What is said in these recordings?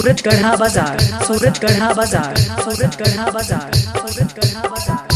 सूरज गढ़ा बाजार, सूरज गढ़ा बाजार, सूरज गढ़ा बाजार, सूरज गढ़ा बाजार।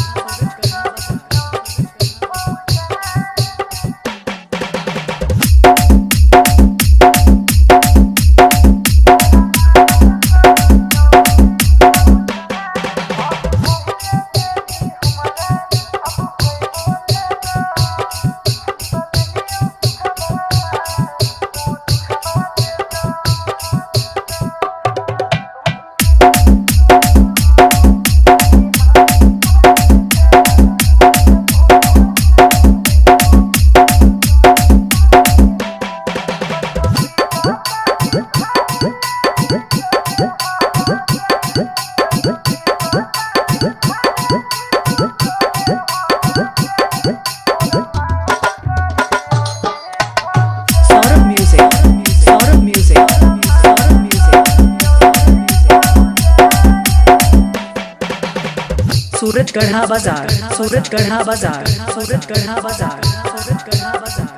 सूरज गढ़ा बाजार, सूरज गढ़ा बाजार, सूरज गढ़ा बाजार, सूरज गढ़ा बाजार।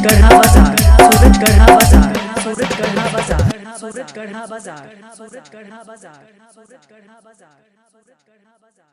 गढ़ा बाजार, सूरज गढ़ा बाजार, सूरज गढ़ा बाजार, सूरज गढ़ा बाजार, सूरज गढ़ा बाजार, सूरज गढ़ा बाजार, सूरज गढ़ा बाजार।